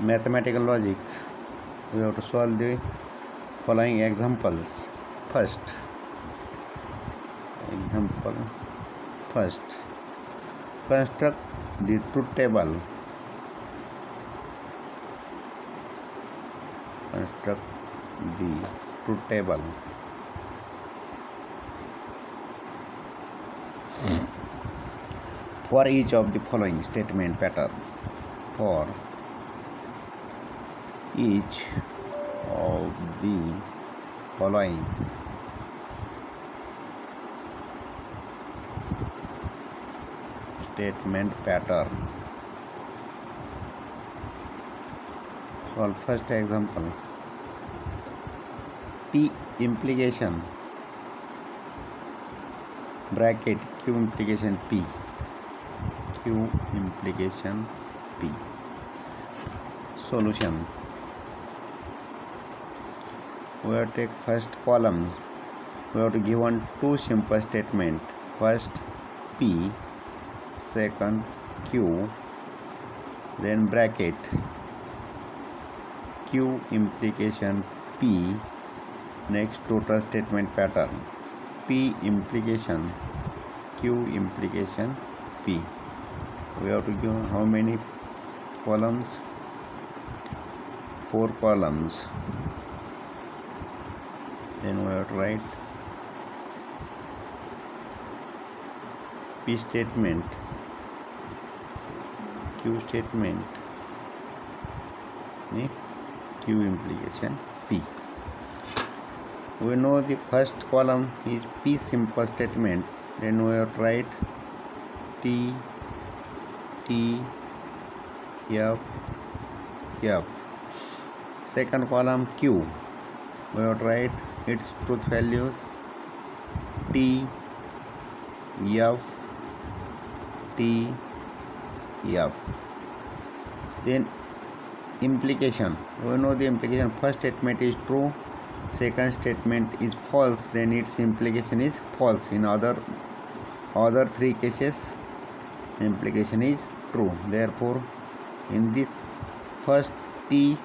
mathematical logic, we have to solve the following examples. First example, construct the truth table. For each of the following statement pattern. For each of the following statement pattern. Solve first example. P implication bracket Q implication P. Solution. We have to take first column. We have to given two simple statement. First P, second Q, then bracket Q implication P. Next total statement pattern. P implication Q implication P. We have to give how many columns? 4 columns. Then we have to write P statement, Q statement, Q implication P. We know the first column is P simple statement. Then we have to write T, F. Second column Q. We have to write its truth values T, F. Then implication. We know the implication. First statement is true, second statement is false, then its implication is false. In other 3 cases implication is true. Therefore in this first T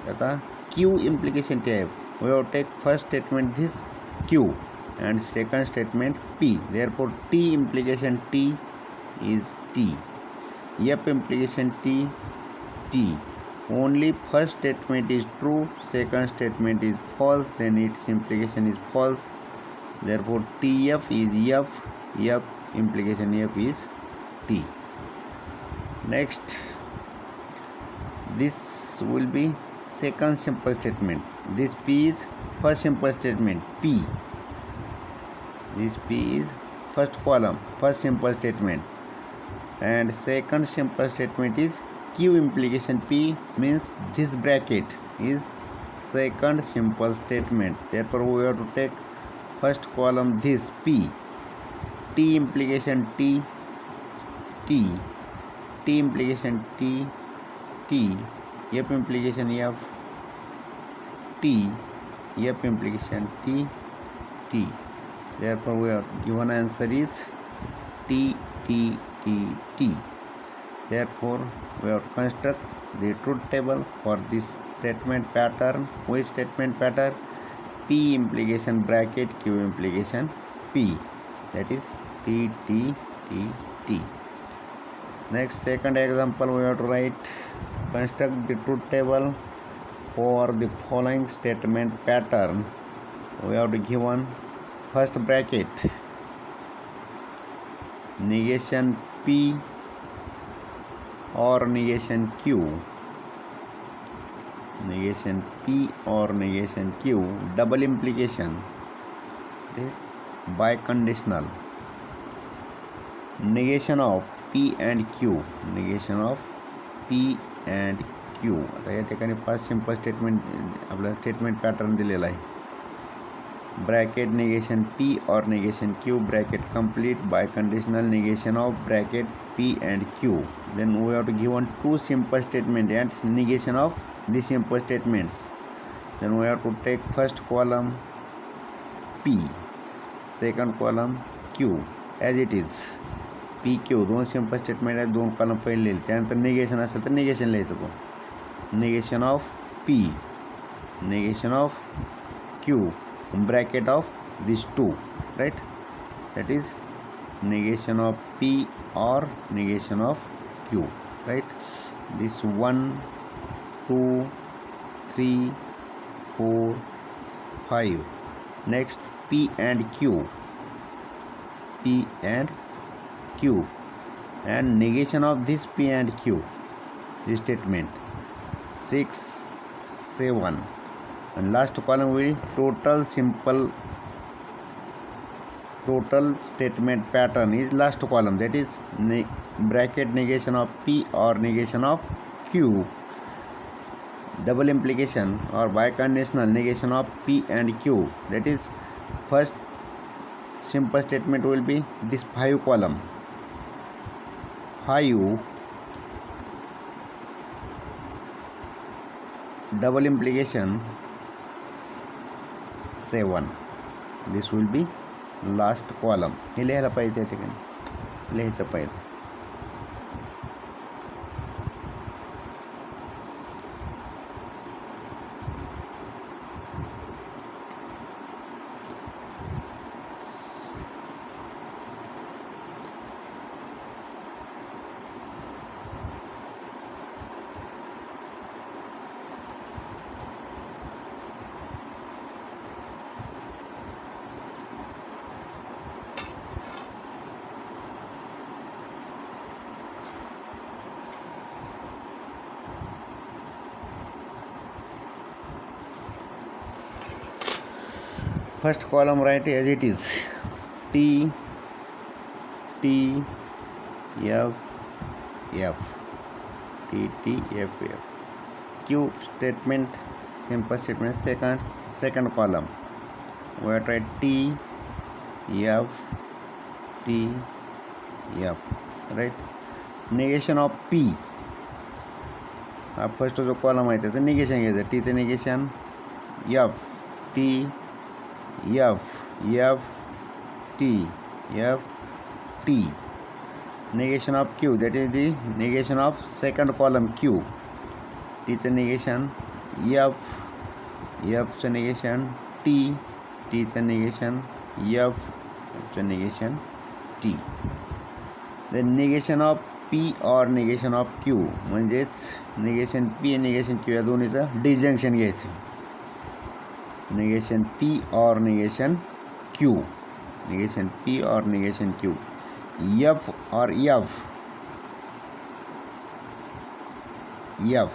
आता Q implication type, we have to take first statement this Q and second statement P. Therefore T implication T is T. F implication T. Only first statement is true, second statement is false, then its implication is false. Therefore TF is F implication F is T. Next, this will be second simple statement. This P is first simple statement P. This P is first column, first simple statement, and second simple statement is Q implication P, means this bracket is second simple statement. Therefore we have to take first column this P. T implication T implication T, F implication F, F implication T. Therefore we have given answer is T. Therefore we have to construct the truth table for this statement pattern. Which statement pattern? P implication bracket Q implication P, that is T. Next, second example, we have to write construct the truth table for the following statement pattern. We have to given first bracket negation P or negation Q, double implication, this biconditional, negation of P and Q, आता या ठिकाणी 5 simple statement आपला statement pattern दिलेला आहे. Bracket negation P और negation Q, bracket complete by conditional negation of bracket P and Q. Then we have to given 2 simple statement and negation of the simple statements. Then we have to take first column P, second column Q as it is. PQ 2 simple statement आहे, 2 column पहिले लिहिले. त्यानंतर negation असेल तर negation लिहायचं. negation of P, negation of Q, bracket of these two, right? That is negation of P or negation of Q, right? This 1, 2, 3, 4, 5. Next P and Q, P and Q, and negation of this P and Q, this statement 6, 7, and last column will total statement pattern is last column, that is bracket negation of P or negation of Q, double implication or biconditional negation of P and Q, that is first simple statement will be this 5 column, 5 double implication 7, this will be last column. हे लिहायला पाहिजे त्या ठिकाणी लिहायचं पाहिजे. First column write as it is, T, T, F, F, T, T, F, F. Q statement, simple statement, second column, we have to write T, F, T, F, right? Negation of P, हा first जो column आहे त्याचं negation घ्यायचं, टीचं negation F, T, F, F, T, F, T. Negation of Q, that is the negation of second column Q. T चं negation F, F चं negation T, T चं negation F, F चं negation T. Then negation of P or negation of Q, म्हणजेच negation P negation Q या दोन्हीचं disjunction घ्यायचं. negation P or negation Q, negation P or negation Q, F or F, F,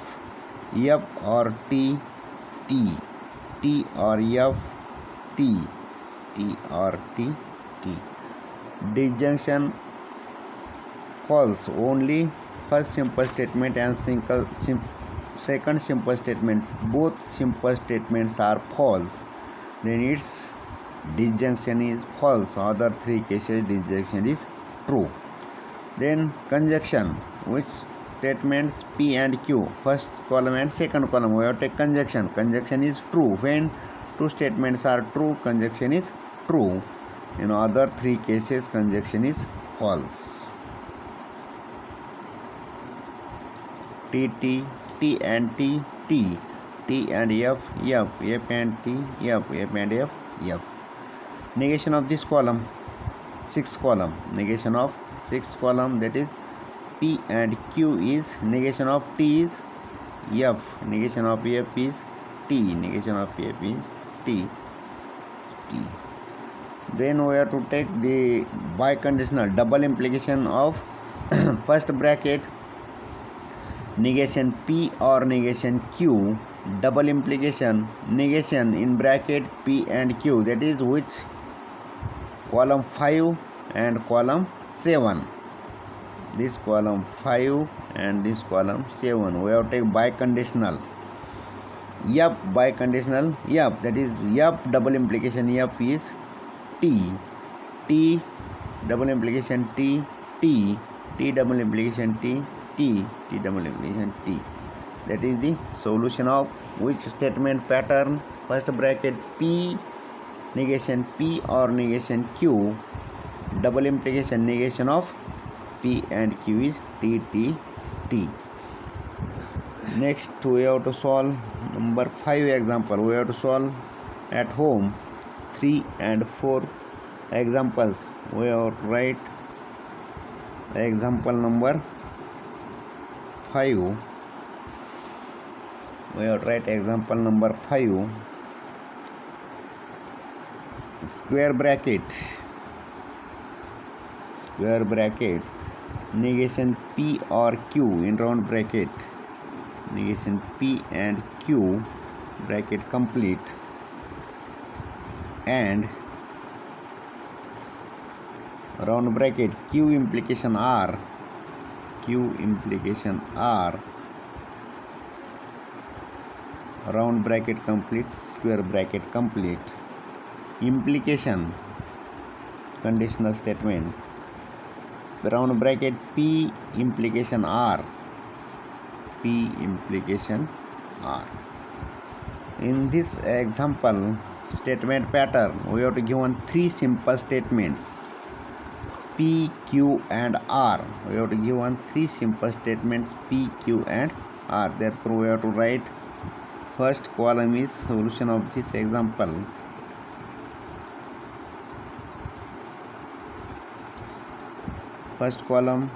F or T, T, T or F, T, T or T, T. Disjunction false only first simple statement and second simple statement, both simple statements are false, then its disjunction is false. Other three cases disjunction is true. Then conjunction, which statements P and Q, first column and second column, we have to take conjunction. Conjunction is true when two statements are true, conjunction is true. In other three cases conjunction is false. T, T, T and T, T, T and F, F, F and T, F, F and F, F. Negation of this column, sixth column, negation of sixth column, that is P and Q is, negation of T is F, negation of F is T, negation of F is T, T. Then we have to take the biconditional double implication of first bracket negation P or negation Q, double implication negation in bracket P and Q, that is which column 5 and column 7, this column 5 and this column 7, we have to take biconditional F, biconditional F, that is F double implication F is T, T double implication T, T, T double implication T, T, T double implication T. That is the solution of which statement pattern, first bracket P, negation P or negation Q, double implication negation of P and Q is T, T, T. Next we have to solve number 5 example. We have to solve at home 3 and 4 examples. We have to write example number 5. We have to write example number 5. Square bracket negation P or Q in round bracket, negation P and Q bracket complete, and round bracket Q implication R round bracket complete, square bracket complete. Implication conditional statement, round bracket P implication R. In this example statement pattern, we have to given 3 simple statements P, Q and R. We have to given 3 simple statements P, Q and R. Therefore we have to write first column is solution of this example. First column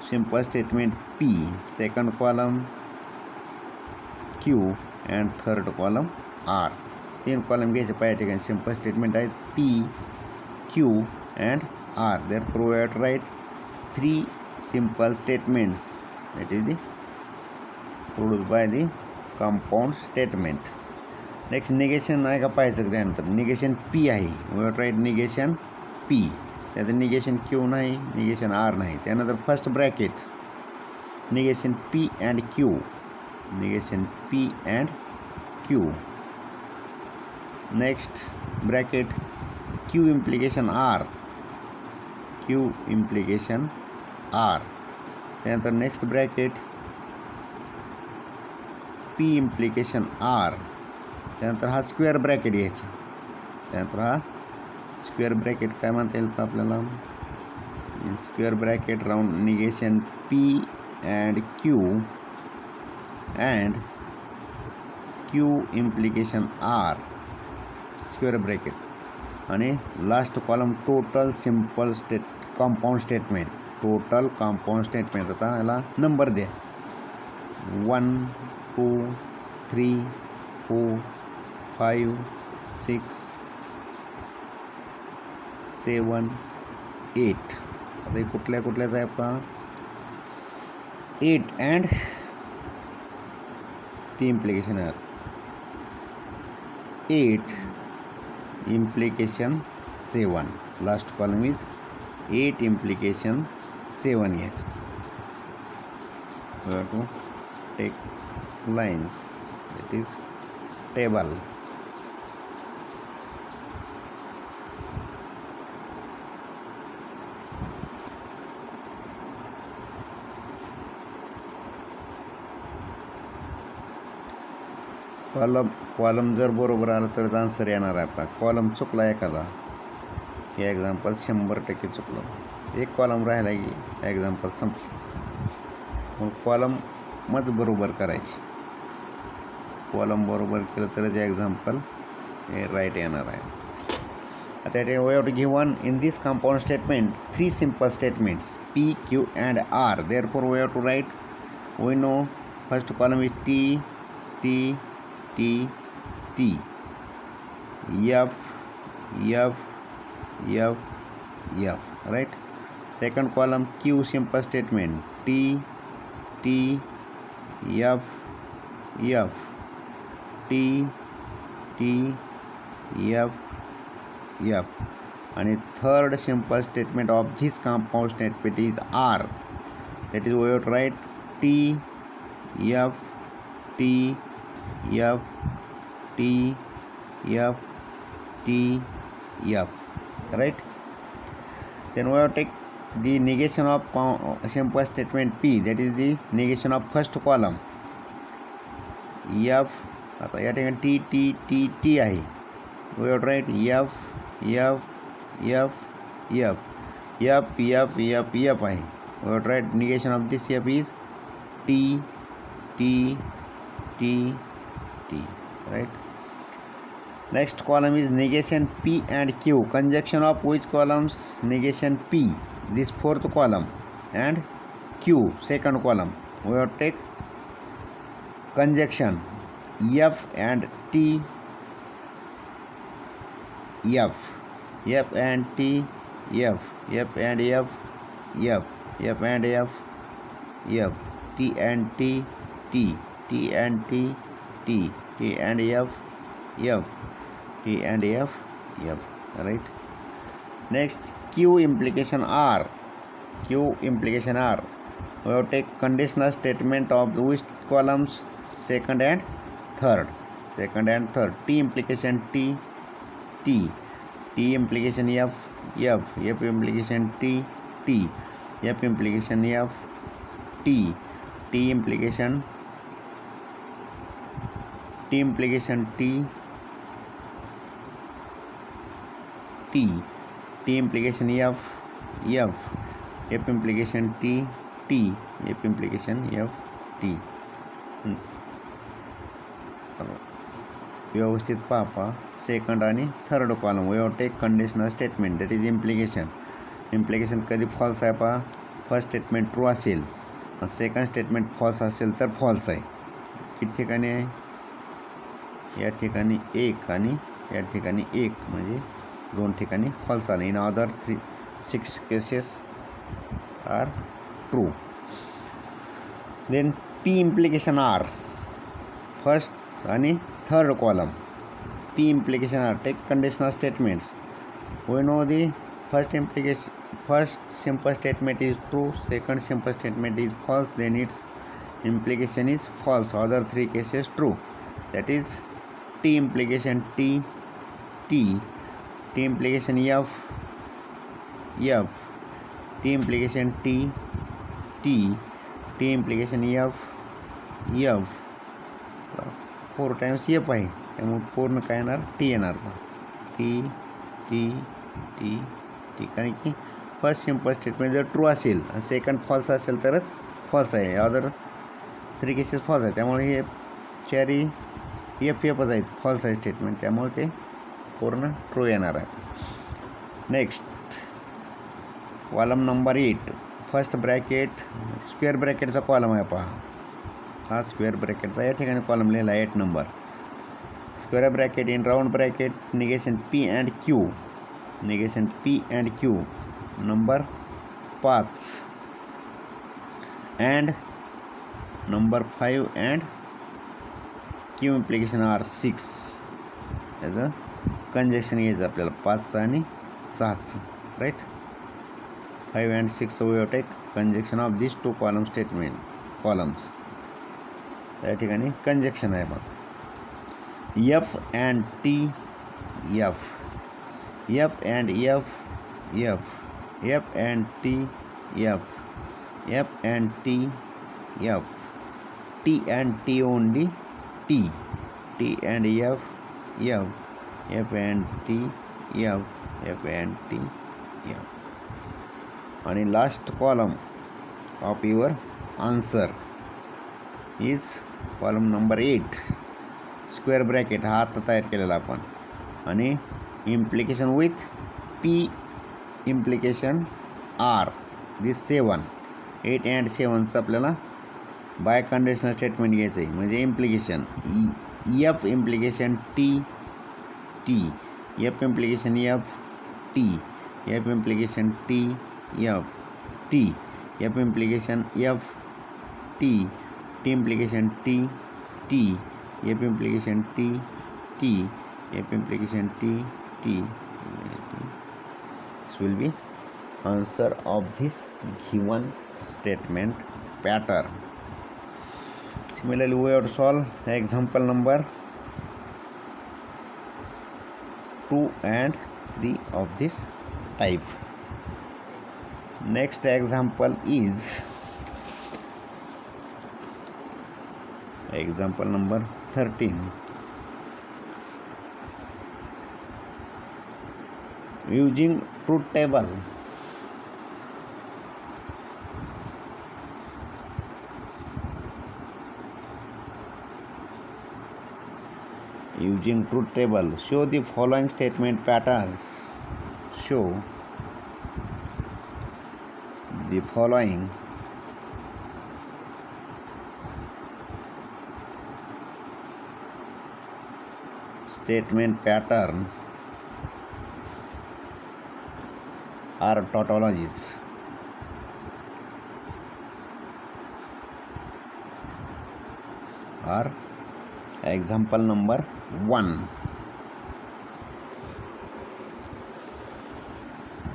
simple statement P, second column Q and third column R. 3 column घ्यायचे पाहिजे ठिकाणी simple statement आहेत P, Q and R. Therefore we have to write 3 simple statements, that is the produced by the compound statement. Next negation आहे का पाहायचं त्यानंतर negation P आहे. We have to write negation P. त्यानंतर negation Q नाही, negation R नाही. त्यानंतर first bracket negation P and Q, next bracket Q implication R, त्यानंतर next bracket P implication R, त्यानंतर हा स्क्वेअर ब्रॅकेट घ्यायचा. त्यानंतर हा स्क्वेअर ब्रॅकेट काय म्हणता येईल आपल्याला, square bracket round negation P and Q and Q implication R, square bracket आणि last column total simple compound statement. आता याला नंबर द्या 1 2 3 4 5 6 7 8. आता कुठल्याच आहे पहा 8 and P implication R, 8 implication 7. Last column is 8 implication 7 घ्यायचं. We have to take lines, that is table. Column जर बरोबर आलं तर आन्सर येणार आहे आपला. कॉलम चुकला एखादा की एक्झाम्पल 100% चुकलं. एक कॉलम राहिला की एक्झाम्पल संपलं. मग कॉलमच बरोबर करायची. कॉलम बरोबर केलं तरच एक्झाम्पल हे राईट येणार आहे. आता we have to given in this compound statement 3 simple statements P, Q and R. Therefore we have to write, we know first column is T, F, right? Second column Q simple statement T, F, and third simple statement of this compound statement is R. That is we have to write T, F, right? Then we have to take the negation of simple statement P, that is the negation of first column F. आता या ठिकाणी T आहे. We have to write F आहे. We have to write negation of this F is T, T, T, T, right? Next column is negation P and Q. Conjunction of which columns? Negation P, this fourth column, and Q, second column. We have to take conjunction F and T, F, F and T, F, F and F, F, F and F, F, T and T, T, T and T, T, T and F, F, T and F, F, right? Next, Q implication R, Q implication R. We have to take conditional statement of which columns? Second and third, second and third. T implication T, T, T implication F, F, F implication T, T, F implication F, T, T implication T, T, T implication F, F, F implication T, T, F implication F, T. व्यवस्थित पहा second आणि third column. We have take conditional statement, that is implication. Implication कधी false आहे पहा? First statement true असेल, second statement false असेल तर false आहे. किती ठिकाणी आहे? या ठिकाणी एक आणि या ठिकाणी एक, म्हणजे दोन ठिकाणी फॉल्स आले. In other 6 cases are true. Then P implication R, first आणि third column. P implication are take conditional statements. We know the first simple statement is true, second simple statement is false, then its implication is false. Other 3 cases true. That is T implication T, T, T implication F, F, T implication T, T, T implication F, F. 4 times F आहे, त्यामुळे पूर्ण काय येणार? T येणार. T, T, T, T. कारण की first simple statement जर true असेल आणि सेकंड फॉल्स असेल तरच फॉल्स आहे. अदर 3 केसेस फॉल्स आहे, त्यामुळे हे चारी एफच आहेत, फॉल्स आहे स्टेटमेंट, त्यामुळे ते पूर्ण ट्रू येणार आहे. Next column number 8, first bracket square ब्रॅकेटचा कॉलम आहे पहा. हा स्क्वेअर ब्रॅकेटचा या ठिकाणी कॉलम लिहिला आहे 8 number. Square bracket in round bracket negation P and Q, negation P and Q number 5 and number 5 and Q implication R 6. याचं कंजक्शन घ्यायचं आपल्याला 5 आणि 6, right. 5 and 6 we take conjunction of this 2 column statement columns. या ठिकाणी conjunction आहे बघ. F and T, F, F and F, F, F and T, F, F and T, F, T and T only, T, T and F, F, F and T, F, F and T, F. आणि last column of your answer is column number 8 square bracket. हा आता तयार केलेला आपण. आणि implication with P implication R, this 7, 8 and 7चं आपल्याला biconditional statement घ्यायचं आहे. म्हणजे implication F implication T, T, F implication F, T, F implication T, F, T, F implication F, T, T implication T, T, F implication T, T, F implication T, T. This will be answer of this given statement pattern. Similarly, we have to solve example number 2 and 3 of this type. Next example is example number 13. Using truth table, Using truth table, show the following statement patterns. Show the following statement pattern are tautologies. Or example number 1.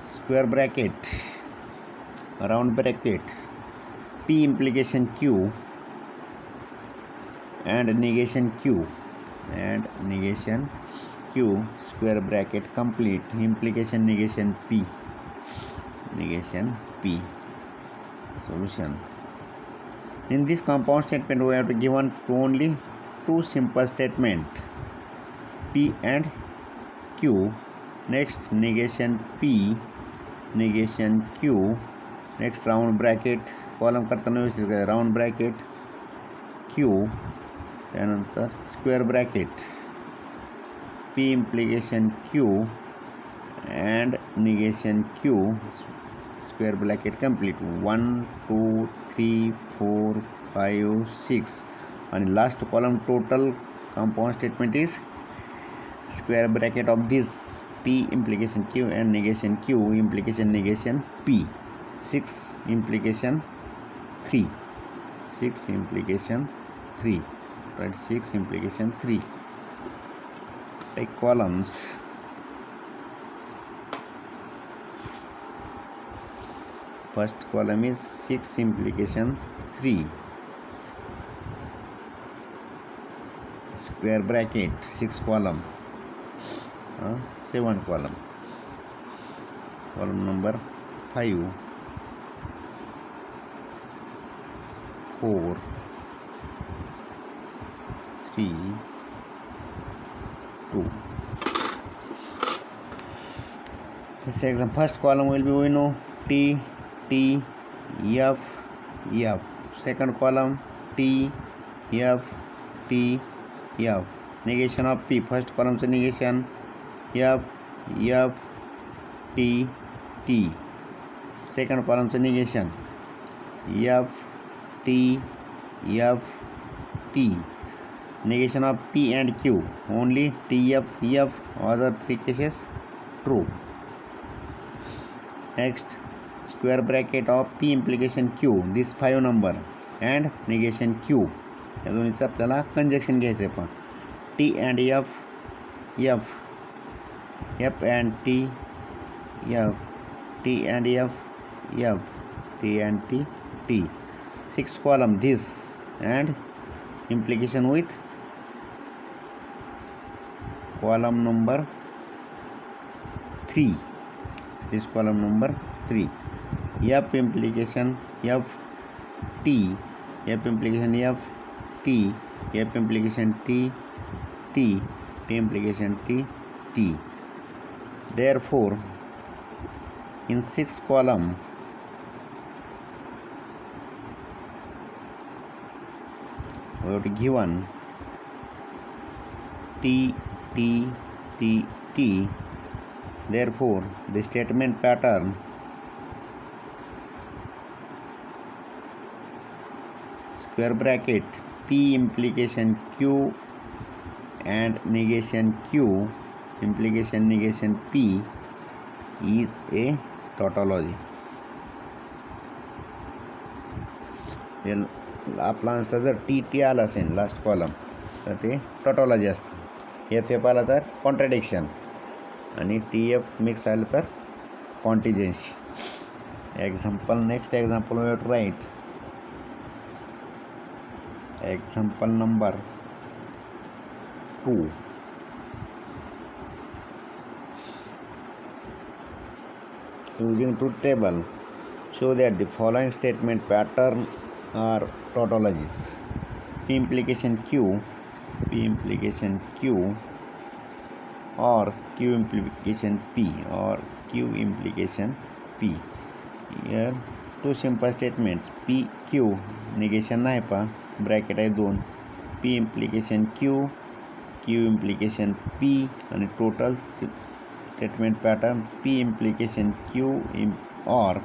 Square bracket, round bracket, P implication Q and negation Q square bracket complete implication negation P solution. In this compound statement we have to given only two simple statement P and Q. Next negation P, negation Q. Next round bracket column करताना व्यवस्थित करा round bracket Q त्यानंतर square bracket P implication Q and negation Q square bracket complete 1 2 3 4 5 6 and last column total compound statement is square bracket of this P implication Q and negation Q implication negation P 6 implication 3 right 6 implication 3 take columns. First column is 6 implication 3 square bracket 6 column 7 column number 5 4 3 2. This example first column will be we know T F F. Second column T F F. Negation of P. First column से negation F T. Second column से negation F T. Negation of P and Q. Only T F other three cases true. Next square bracket of P implication Q this 5 number and negation Q या दोन्हीचं आपल्याला conjunction घ्यायचं आहे पण T and F and T and T 6 column this and implication with column number 3 this column number 3 F implication F T implication F T implication T implication T. Therefore in 6 column we have to given T. Therefore the statement pattern square bracket P implication Q and negation Q implication negation P is a tautology. Well, आपला answer जर T आला असेल last column तर ते tautology असतं F आला तर contradiction आणि TF मिक्स आलं तर contingency. Example next example we have to write example number 2. Using truth table, show that the following statement pattern are tautologies. P implication Q or Q implication P or Q implication P. Here two simple statements P Q negation नाही पा bracket आहे 2 P implication Q Q implication P and total statement pattern P implication Q or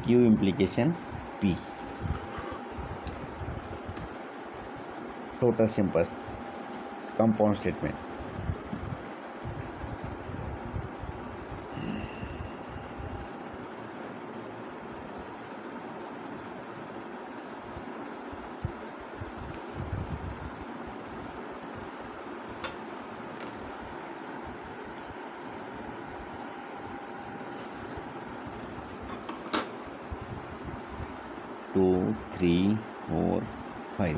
Q implication P. Total simple compound statement. Two, three, 4, 5.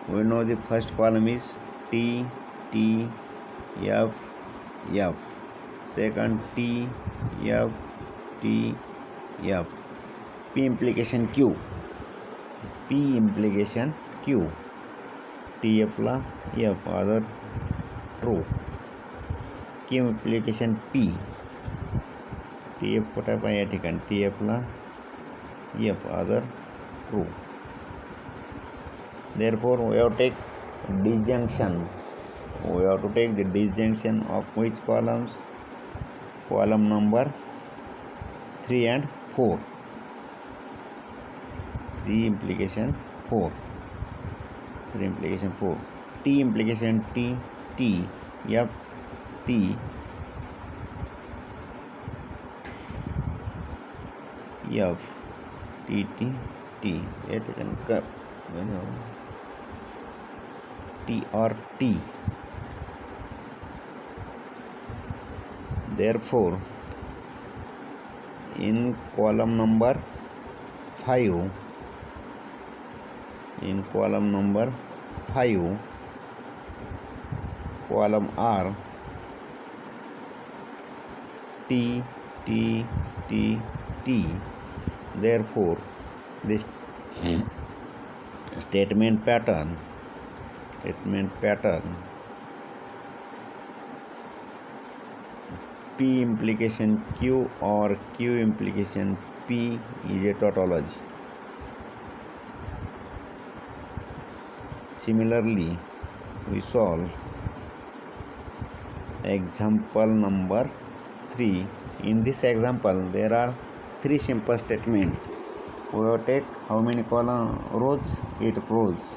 We know the first column is T, T, F, F. Second T, F, T, F. P implication Q. P implication Q. T F La F other true. Q implication P. T F कुठे पण या ठिकाणी T F La F other true. Therefore we have to take disjunction. We have to take the disjunction of which columns? Column number 3 and 4. 3 implication 4. 3 implication 4. T implication T, T, F, T, F, T, T, T. It can cut. T or T. Therefore, in column number 5, column R, T, T, T, T. Therefore, this statement pattern P implication Q or Q implication P is a tautology. Similarly, we solve example number 3. In this example, there are 3 simple statements. We will take how many rows? 8 rows,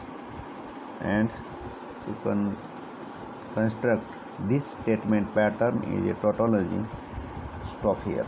and you can construct this statement pattern is a tautology. Stop here.